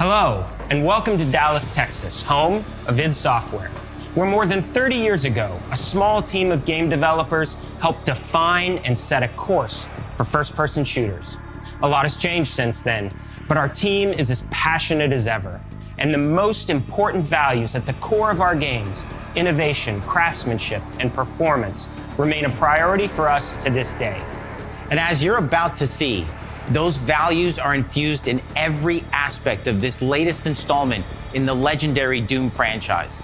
Hello, and welcome to Dallas, Texas, home of id Software, where more than 30 years ago, a small team of game developers helped define and set a course for first-person shooters. A lot has changed since then, but our team is as passionate as ever. And the most important values at the core of our games, innovation, craftsmanship, and performance, remain a priority for us to this day. And as you're about to see, those values are infused in every aspect of this latest installment in the legendary Doom franchise.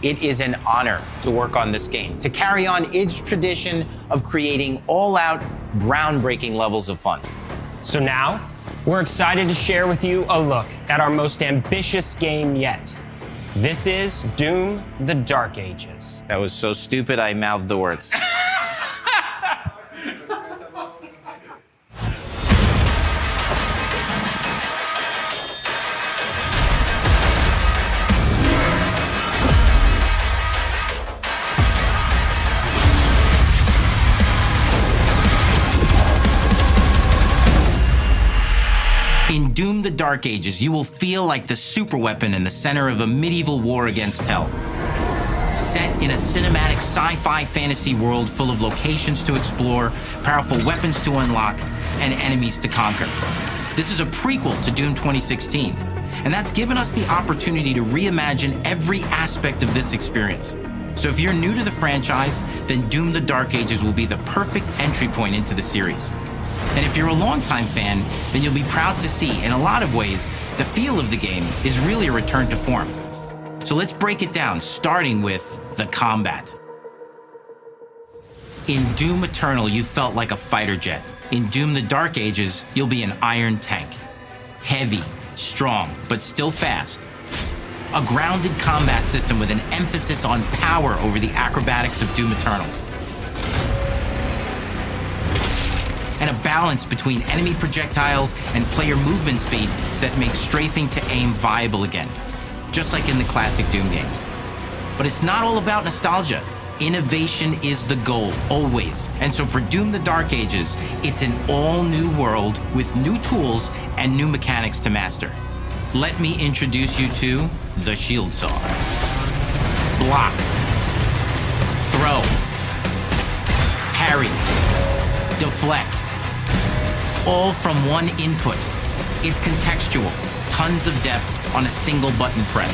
It is an honor to work on this game, to carry on id's tradition of creating all-out, groundbreaking levels of fun. So now, we're excited to share with you a look at our most ambitious game yet. This is Doom: The Dark Ages. That was so stupid, I mouthed the words. In Doom: The Dark Ages, you will feel like the superweapon in the center of a medieval war against hell. Set in a cinematic sci-fi fantasy world full of locations to explore, powerful weapons to unlock, and enemies to conquer. This is a prequel to Doom 2016, and that's given us the opportunity to reimagine every aspect of this experience. So if you're new to the franchise, then Doom: The Dark Ages will be the perfect entry point into the series. And if you're a longtime fan, then you'll be proud to see, in a lot of ways, the feel of the game is really a return to form. So let's break it down, starting with the combat. In Doom Eternal, you felt like a fighter jet. In Doom: The Dark Ages, you'll be an iron tank. Heavy, strong, but still fast. A grounded combat system with an emphasis on power over the acrobatics of Doom Eternal. And a balance between enemy projectiles and player movement speed that makes strafing to aim viable again, just like in the classic Doom games. But it's not all about nostalgia. Innovation is the goal, always. And so for Doom: The Dark Ages, it's an all-new world with new tools and new mechanics to master. Let me introduce you to the shield saw. Block. Throw. Parry. Deflect. All from one input. It's contextual, tons of depth on a single button press.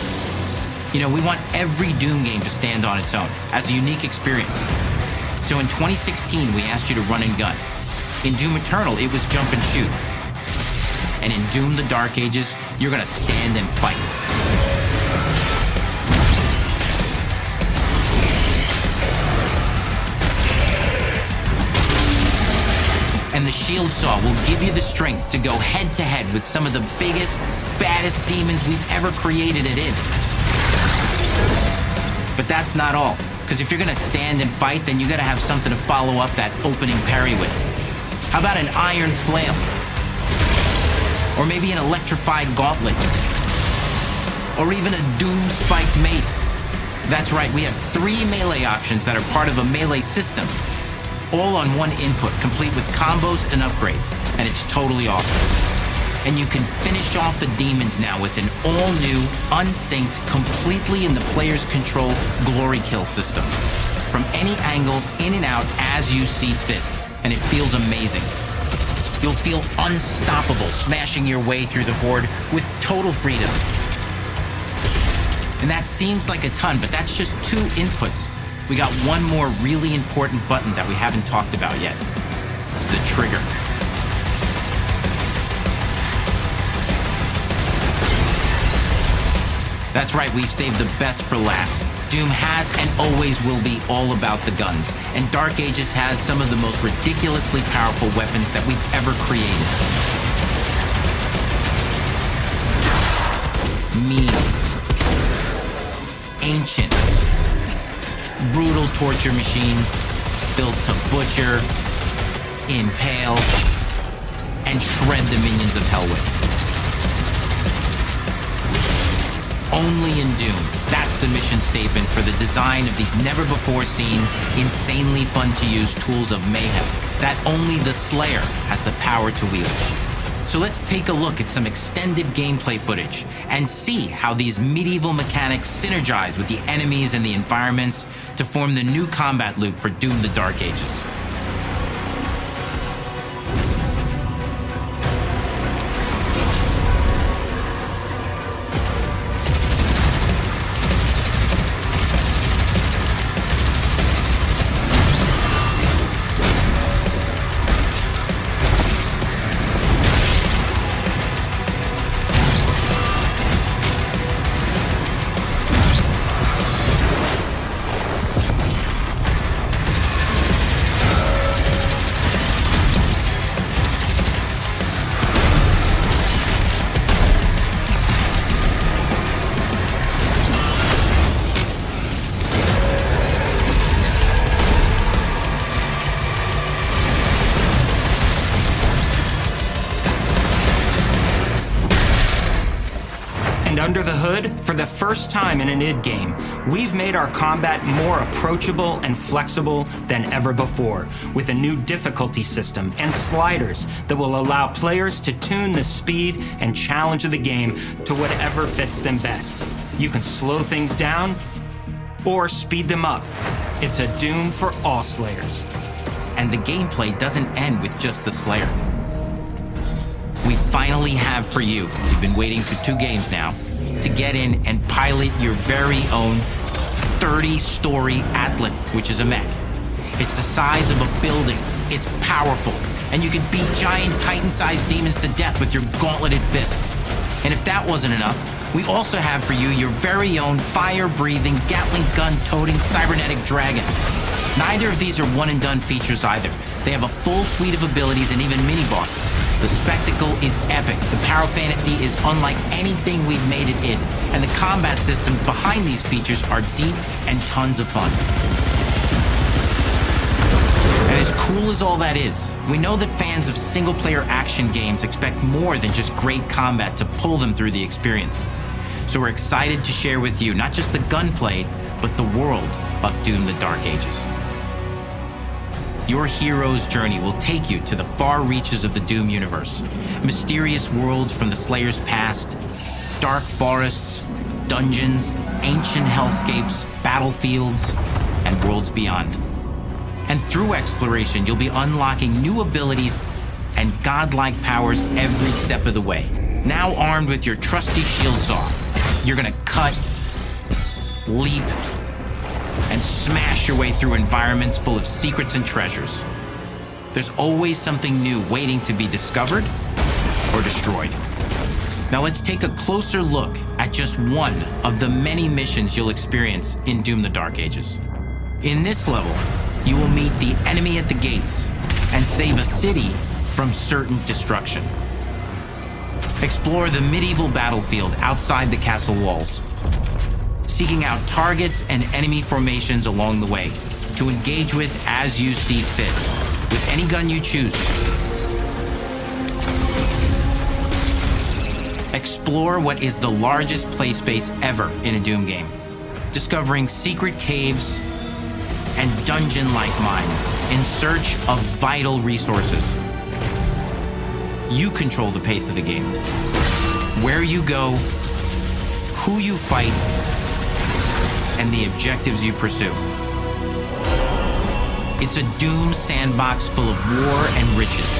You know, we want every Doom game to stand on its own as a unique experience. So in 2016, we asked you to run and gun. In Doom Eternal, it was jump and shoot. And in Doom: The Dark Ages, you're gonna stand and fight. And the shield saw will give you the strength to go head-to-head with some of the biggest, baddest demons we've ever created at id. But that's not all, because if you're gonna stand and fight, then you gotta have something to follow up that opening parry with. How about an iron flail? Or maybe an electrified gauntlet? Or even a Doom spiked mace? That's right, we have 3 melee options that are part of a melee system, all on one input, complete with combos and upgrades, and it's totally awesome. And you can finish off the demons now with an all-new, unsynced, completely in the player's control glory kill system. From any angle, in and out, as you see fit, and it feels amazing. You'll feel unstoppable, smashing your way through the horde with total freedom. And that seems like a ton, but that's just 2 inputs. We got one more really important button that we haven't talked about yet. The trigger. That's right, we've saved the best for last. Doom has and always will be all about the guns, and Dark Ages has some of the most ridiculously powerful weapons that we've ever created. Mean. Ancient. Brutal torture machines built to butcher, impale, and shred the minions of hell with. Only in Doom, that's the mission statement for the design of these never-before-seen, insanely fun-to-use tools of mayhem that only the Slayer has the power to wield. So let's take a look at some extended gameplay footage and see how these medieval mechanics synergize with the enemies and the environments to form the new combat loop for Doom: The Dark Ages. And under the hood, for the first time in an id game, we've made our combat more approachable and flexible than ever before, with a new difficulty system and sliders that will allow players to tune the speed and challenge of the game to whatever fits them best. You can slow things down or speed them up. It's a Doom for all Slayers. And the gameplay doesn't end with just the Slayer. We finally have for you, you've been waiting for 2 games now, to get in and pilot your very own 30-story Atlan, which is a mech. It's the size of a building, it's powerful, and you can beat giant Titan-sized demons to death with your gauntleted fists. And if that wasn't enough, we also have for you your very own fire-breathing, Gatling gun-toting cybernetic dragon. Neither of these are one-and-done features either. They have a full suite of abilities and even mini-bosses. The spectacle is epic. The power fantasy is unlike anything we've made it in. And the combat systems behind these features are deep and tons of fun. And as cool as all that is, we know that fans of single-player action games expect more than just great combat to pull them through the experience. So we're excited to share with you not just the gunplay, but the world of Doom: The Dark Ages. Your hero's journey will take you to the far reaches of the Doom universe. Mysterious worlds from the Slayer's past, dark forests, dungeons, ancient hellscapes, battlefields, and worlds beyond. And through exploration, you'll be unlocking new abilities and godlike powers every step of the way. Now armed with your trusty shield saw, you're gonna cut, leap, and smash your way through environments full of secrets and treasures. There's always something new waiting to be discovered or destroyed. Now let's take a closer look at just one of the many missions you'll experience in Doom: The Dark Ages. In this level, you will meet the enemy at the gates and save a city from certain destruction. Explore the medieval battlefield outside the castle walls, seeking out targets and enemy formations along the way to engage with as you see fit, with any gun you choose. Explore what is the largest play space ever in a Doom game, discovering secret caves and dungeon-like mines in search of vital resources. You control the pace of the game, where you go, who you fight, and the objectives you pursue. It's a Doom sandbox full of war and riches.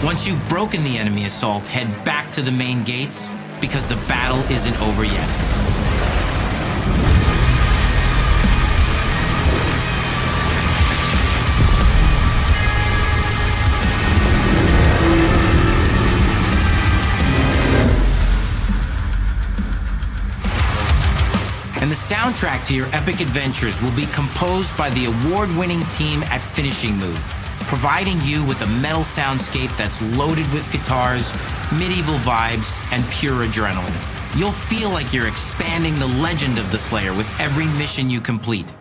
Once you've broken the enemy assault, head back to the main gates, because the battle isn't over yet. And the soundtrack to your epic adventures will be composed by the award-winning team at Finishing Move, providing you with a metal soundscape that's loaded with guitars, medieval vibes, and pure adrenaline. You'll feel like you're expanding the legend of the Slayer with every mission you complete.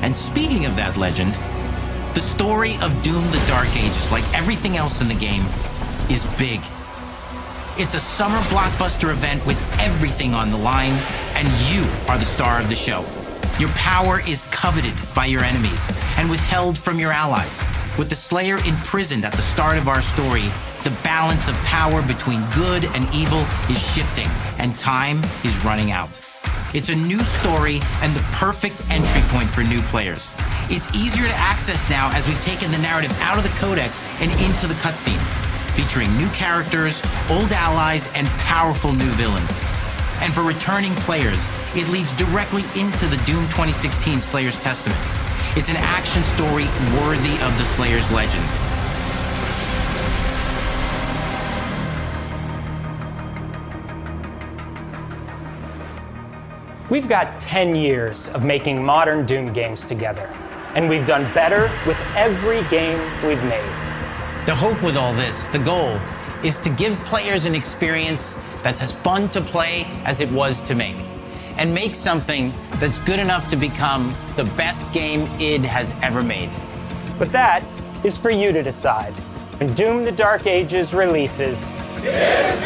And speaking of that legend, the story of Doom: The Dark Ages, like everything else in the game, is big. It's a summer blockbuster event with everything on the line, and you are the star of the show. Your power is coveted by your enemies and withheld from your allies. With the Slayer imprisoned at the start of our story, the balance of power between good and evil is shifting, and time is running out. It's a new story and the perfect entry point for new players. It's easier to access now as we've taken the narrative out of the codex and into the cutscenes, featuring new characters, old allies, and powerful new villains. And for returning players, it leads directly into the Doom 2016 Slayer's Testaments. It's an action story worthy of the Slayer's legend. We've got 10 years of making modern Doom games together, and we've done better with every game we've made. The hope with all this, the goal, is to give players an experience that's as fun to play as it was to make, and make something that's good enough to become the best game id has ever made. But that is for you to decide. When Doom: The Dark Ages releases, Disney!